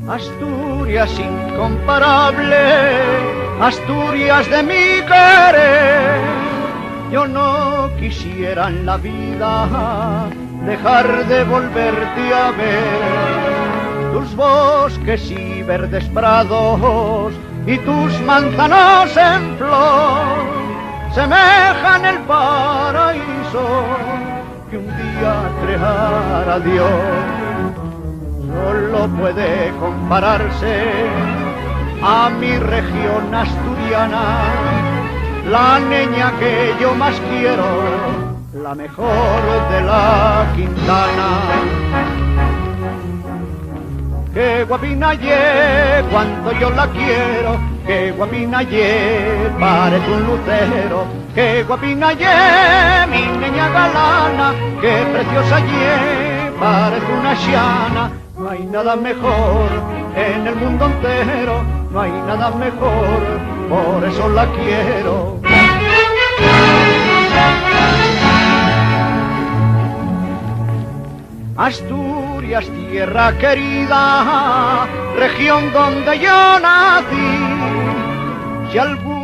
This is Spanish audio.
Asturias incomparable, Asturias de mi querer. Yo no quisiera en la vida dejar de volverte a ver. Tus bosques y verdes prados y tus manzanos en flor semejan el paraíso que un día creara Dios. Solo puede compararse a mi región asturiana, la niña que yo más quiero, la mejor de la Quintana. Qué guapina ye, cuánto yo la quiero, qué guapina ye, parece un lucero. Qué guapina ye, mi niña galana, qué preciosa ye, parece una xiana. No hay nada mejor en el mundo entero, no hay nada mejor, por eso la quiero. Asturias, tierra querida, región donde yo nací, si algún